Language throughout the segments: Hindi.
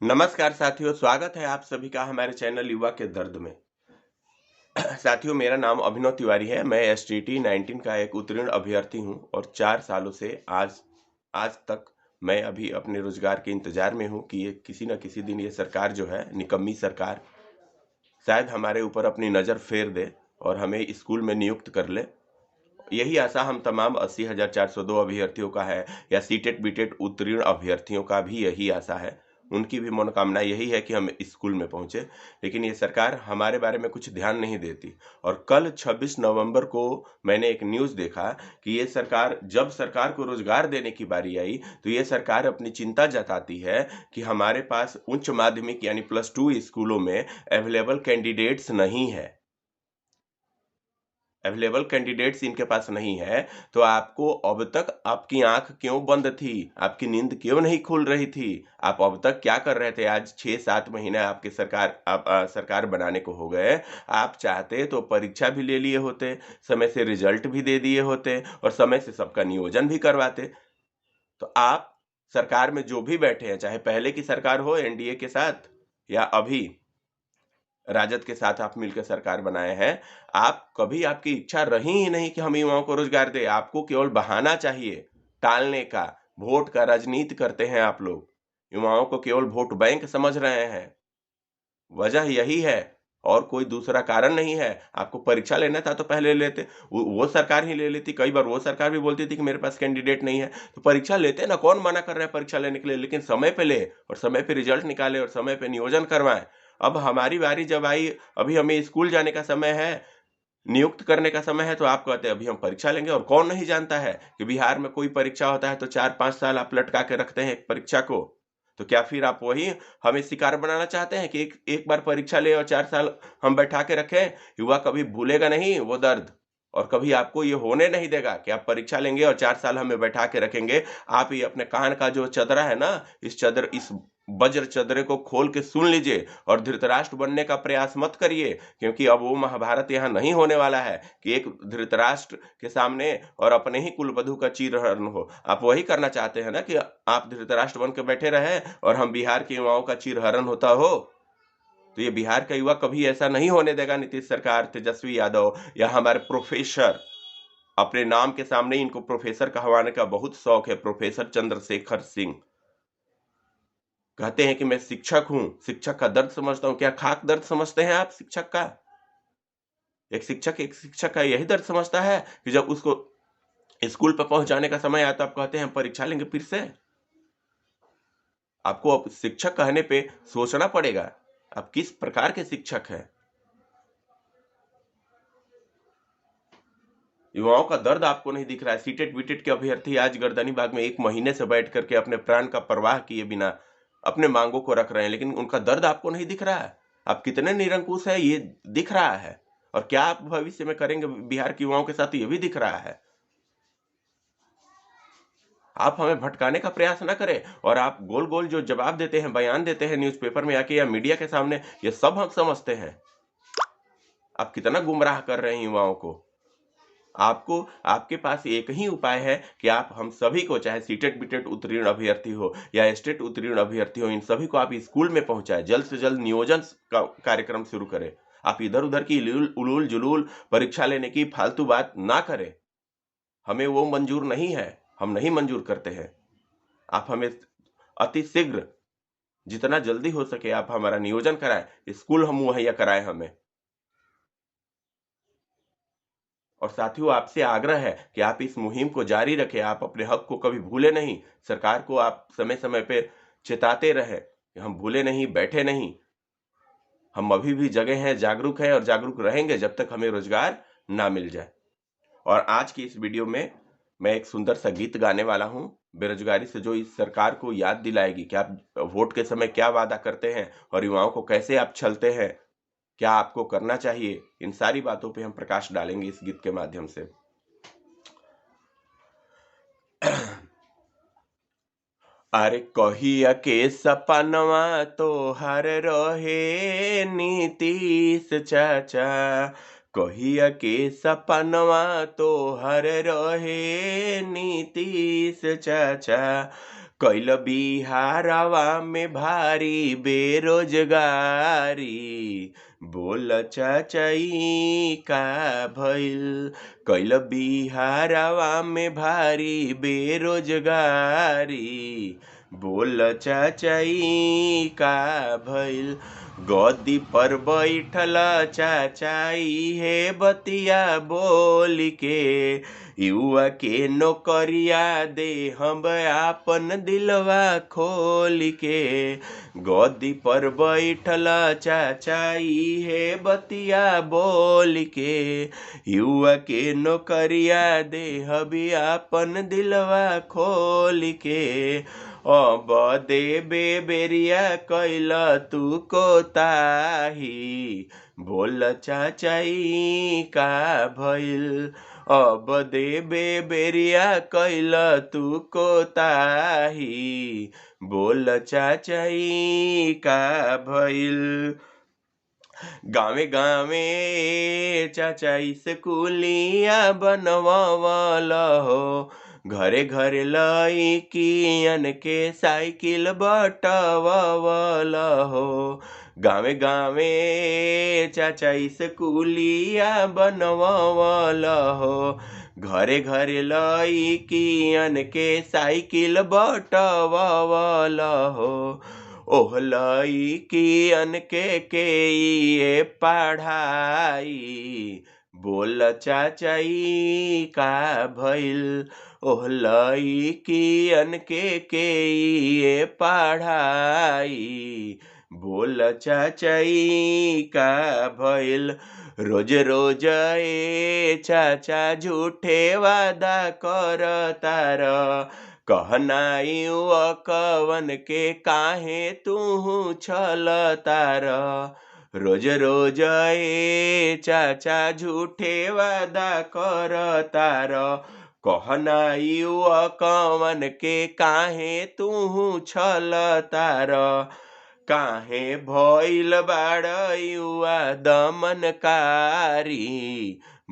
नमस्कार साथियों, स्वागत है आप सभी का हमारे चैनल युवा के दर्द में। साथियों, मेरा नाम अभिनव तिवारी है। मैं एसटीटी 19 का एक उत्तीर्ण अभ्यर्थी हूं और 4 सालों से आज आज तक मैं अभी अपने रोजगार के इंतजार में हूं कि ये किसी न किसी दिन ये सरकार जो है, निकम्मी सरकार, शायद हमारे ऊपर अपनी नज़र फेर दे और हमें स्कूल में नियुक्त कर ले। यही आशा हम तमाम 80,402 अभ्यर्थियों का है, या सीटेट बीटेट उत्तीर्ण अभ्यर्थियों का भी यही आशा है। उनकी भी मनोकामना यही है कि हम स्कूल में पहुंचे, लेकिन ये सरकार हमारे बारे में कुछ ध्यान नहीं देती। और कल 26 नवंबर को मैंने एक न्यूज़ देखा कि ये सरकार, जब सरकार को रोजगार देने की बारी आई, तो ये सरकार अपनी चिंता जताती है कि हमारे पास उच्च माध्यमिक यानी +2 स्कूलों में अवेलेबल कैंडिडेट्स नहीं है। अवेलेबल कैंडिडेट्स इनके पास नहीं है, तो आपको अब तक आपकी आंख क्यों बंद थी? आपकी नींद क्यों नहीं खुल रही थी? आप अब तक क्या कर रहे थे? आज 6-7 महीने आपकी सरकार बनाने को हो गए। आप चाहते तो परीक्षा भी ले लिए होते, समय से रिजल्ट भी दे दिए होते और समय से सबका नियोजन भी करवाते। तो आप सरकार में जो भी बैठे हैं, चाहे पहले की सरकार हो एनडीए के साथ या अभी राजद के साथ आप मिलकर सरकार बनाए हैं, आप कभी आपकी इच्छा रही ही नहीं कि हम युवाओं को रोजगार दें। आपको केवल बहाना चाहिए टालने का, वोट का राजनीति करते हैं आप लोग। युवाओं को केवल वोट बैंक समझ रहे हैं। वजह यही है और कोई दूसरा कारण नहीं है। आपको परीक्षा लेना था तो पहले लेते। वो सरकार ही ले लेती। कई बार वो सरकार भी बोलती थी कि मेरे पास कैंडिडेट नहीं है, तो परीक्षा लेते ना। कौन मना कर रहा है परीक्षा लेने के लिए? लेकिन समय पे ले और समय पे रिजल्ट निकाले और समय पे नियोजन करवाएं। अब हमारी बारी जब आई, अभी हमें स्कूल जाने का समय है, नियुक्त करने का समय है, तो आप कहते हैं अभी हम परीक्षा लेंगे। और कौन नहीं जानता है कि बिहार में कोई परीक्षा होता है तो 4-5 साल आप लटका के रखते हैं एक परीक्षा को। तो क्या फिर आप वही हमें शिकार बनाना चाहते हैं कि एक एक बार परीक्षा ले और 4 साल हम बैठा के रखें? युवा कभी भूलेगा नहीं वो दर्द, और कभी आपको ये होने नहीं देगा कि आप परीक्षा लेंगे और 4 साल हमें बैठा के रखेंगे। आप ये अपने कान का जो चदरा है ना, इस वज्र चदरे को खोल के सुन लीजिए और धृतराष्ट्र बनने का प्रयास मत करिए, क्योंकि अब वो महाभारत यहाँ नहीं होने वाला है कि एक धृतराष्ट्र के सामने और अपने ही कुलवधु का चीरहरण हो। आप वही करना चाहते हैं ना कि आप धृतराष्ट्र बन के बैठे रहे और हम बिहार के युवाओं का चीरहरण होता हो। तो ये बिहार का युवा कभी ऐसा नहीं होने देगा। नीतीश सरकार, तेजस्वी यादव या हमारे प्रोफेसर, अपने नाम के सामने इनको प्रोफेसर कहवाने का बहुत शौक है। प्रोफेसर चंद्रशेखर सिंह कहते हैं कि मैं शिक्षक हूँ, शिक्षक का दर्द समझता हूँ। क्या खाक दर्द समझते हैं आप शिक्षक का? एक शिक्षक का यही दर्द समझता है कि जब उसको स्कूल पे पहुँचाने का समय आता है, आप कहते हैं परीक्षा लेंगे फिर से। आपको अब शिक्षक कहने पे सोचना पड़ेगा, आप किस प्रकार के शिक्षक हैं। युवाओं का दर्द आपको नहीं दिख रहा है। सीटेट बीटेट के अभ्यर्थी आज गर्दनीबाग में 1 महीने से बैठ करके अपने प्राण का परवाह किए बिना अपने मांगों को रख रहे हैं, लेकिन उनका दर्द आपको नहीं दिख रहा है। आप कितने निरंकुश है ये दिख रहा है, और क्या आप भविष्य में करेंगे बिहार के युवाओं के साथ ये भी दिख रहा है। आप हमें भटकाने का प्रयास ना करें, और आप गोल गोल जो जवाब देते हैं, बयान देते हैं न्यूज़पेपर में आके या मीडिया के सामने, ये सब हम समझते हैं। आप कितना गुमराह कर रहे हैं युवाओं को। आपको आपके पास एक ही उपाय है कि आप हम सभी को, चाहे सीटेट बीटेट उत्तीर्ण अभ्यर्थी हो या स्टेट उत्तीर्ण अभ्यर्थी हो, इन सभी को आप स्कूल में पहुंचाएं। जल्द से जल्द नियोजन का कार्यक्रम शुरू करें। आप इधर उधर की उलूल जुलूल परीक्षा लेने की फालतू बात ना करें। हमें वो मंजूर नहीं है, हम नहीं मंजूर करते हैं। आप हमें अति शीघ्र, जितना जल्दी हो सके, आप हमारा नियोजन कराएं, स्कूल हम मुहैया कराएं हमें। और साथियों, आपसे आग्रह है कि आप इस मुहिम को जारी रखें। आप अपने हक को कभी भूले नहीं। सरकार को आप समय समय पे चेताते रहे कि हम भूले नहीं, बैठे नहीं। हम अभी भी जगे हैं, जागरूक हैं और जागरूक रहेंगे जब तक हमें रोजगार ना मिल जाए। और आज की इस वीडियो में मैं एक सुंदर सा गीत गाने वाला हूं, बेरोजगारी से, जो इस सरकार को याद दिलाएगी कि आप वोट के समय क्या वादा करते हैं और युवाओं को कैसे आप छलते हैं, क्या आपको करना चाहिए। इन सारी बातों पे हम प्रकाश डालेंगे इस गीत के माध्यम से। अरे कहिया के सपनवा तोहर रहे नीतीश चाचा, कहिया के सपनवा तोहर रहे नीतीश चाचा, कैल बिहारवा में भारी बेरोजगारी, बोल चाचाई का भइल। कैल बिहारवा में भारी बेरोजगारी, बोल चाचाई का भइल। गद्दी पर बैठल चाचाई हे बतिया बोल के, युवा के नौकरिया दे हम आपन दिलवा खोल के। गद्दी पर बैठल चाचाई हे बतिया बोल के, युवा के नौकरिया दे हबी आपन दिलवा खोल के। अब देबे बेरिया कैल तू कोताही, बोल चाचाई का भइल। अब देबे बेरिया कैल तू कोताही, बोल चाचाई का भइल। गावे गावे चाचा स्कूलिया बनवावल हो, घरे घरे लइकियन के साइकिल बटवावल हो। गावे गावे चाचा स्कूलिया बनवावल हो, घरे घरे लइकियन के साइकिल बटवावल हो। ओह लइकियन के ये पढ़ाई, बोल चाचाई का भइल। ओह लइकियन के ये पढ़ाई, बोल चाचाई का भइल। रोज रोज ए चाचा झूठे वादा कर तार, कहना युवकवन के काहे तू छल तार। रोज रोज ए चाचा झूठे वादा कर तार, कहना युवकवन के काहे तू छल तार। काहे भइल बाड़ युवा दमनकारी,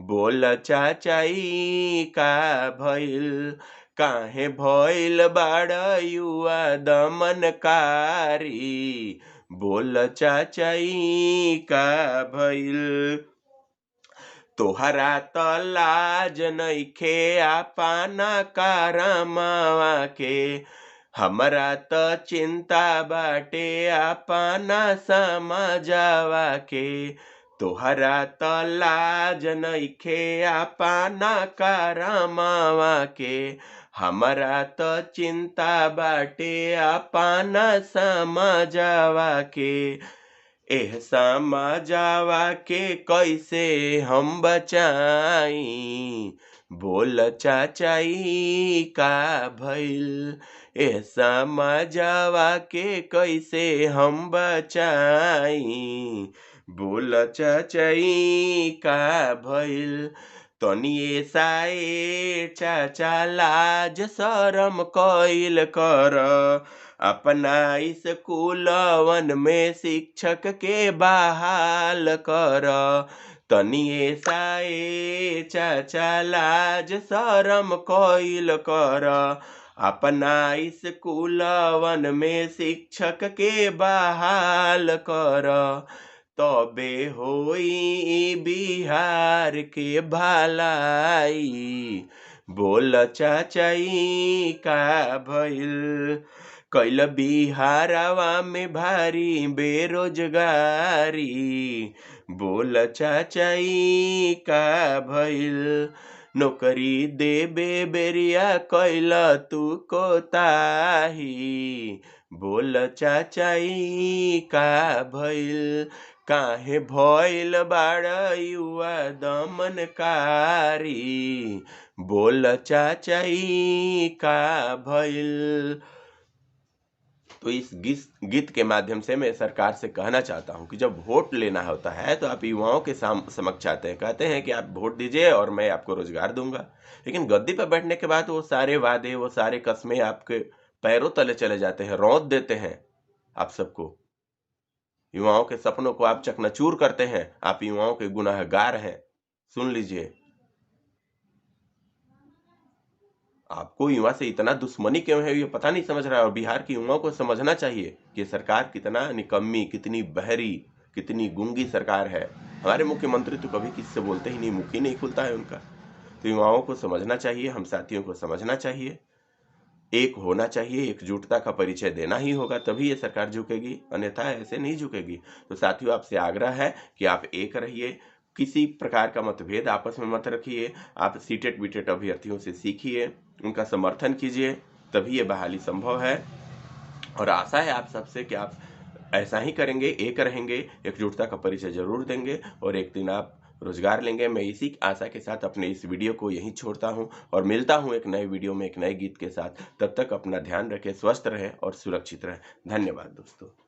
बोल चाचाई का भइल। काहे भइल बाड़ युवा दमनकारी, बोल चाचाई का भइल। तोहरा त लाज नइखे आपना करमावा के, हमरा त चिंता बाटे आपना समाजवा के। तोहरा त लाज नइखे आपना करमावा के, हमरा त चिंता बाटे आपना समाजवा के। एह समाजवा के कैसे हम बचाई, बोल चाचाई का भइल। एह समाजवा के कैसे हम बचाई, बोल चाचाई का भइल। तनिए साए चाचा लाज शरम कइल कर, अपना स्कूलवन में शिक्षक के बहाल कर। तनिए साए चाचा लाज शरम कइल कर, अपना स्कूलवन में शिक्षक के बहाल कर। तबे होई बिहार के भलाई, बोल चाचाई का भइल। कैल बिहारवा में भारी बेरोजगारी, बोल चाचाई का भइल। नौकरी देबे बेरिया कैल तू कोताही, बोल चाचाई का भइल। काहे भइल बाड़ युवा दमनकारी, बोल चाचाई का भइल। तो इस गीत के माध्यम से मैं सरकार से कहना चाहता हूं कि जब वोट लेना होता है तो आप युवाओं के समक्ष आते हैं, कहते हैं कि आप वोट दीजिए और मैं आपको रोजगार दूंगा। लेकिन गद्दी पर बैठने के बाद वो सारे वादे, वो सारे कस्में आपके पैरों तले चले जाते हैं, रौंद देते हैं आप सबको। युवाओं के सपनों को आप चकनाचूर करते हैं। आप युवाओं के गुनाहगार हैं। सुन लीजिए। आपको युवा से इतना दुश्मनी क्यों है, ये पता नहीं समझ रहा है। और बिहार की युवाओं को समझना चाहिए कि सरकार कितना निकम्मी, कितनी बहरी, कितनी गूंगी सरकार है। हमारे मुख्यमंत्री तो कभी किसी से बोलते ही नहीं, मुख ही नहीं खुलता है उनका। तो युवाओं को समझना चाहिए, हम साथियों को समझना चाहिए, एक होना चाहिए, एकजुटता का परिचय देना ही होगा, तभी ये सरकार झुकेगी, अन्यथा ऐसे नहीं झुकेगी। तो साथियों, आपसे आग्रह है कि आप एक रहिए, किसी प्रकार का मतभेद आपस में मत रखिए। आप सीटेट बीटेट अभ्यर्थियों से सीखिए, उनका समर्थन कीजिए, तभी ये बहाली संभव है। और आशा है आप सबसे कि आप ऐसा ही करेंगे, एक रहेंगे, एकजुटता का परिचय जरूर देंगे और एक दिन आप रोजगार लेंगे। मैं इसी आशा के साथ अपने इस वीडियो को यहीं छोड़ता हूं और मिलता हूं एक नए वीडियो में एक नए गीत के साथ। तब तक अपना ध्यान रखें, स्वस्थ रहें और सुरक्षित रहें। धन्यवाद दोस्तों।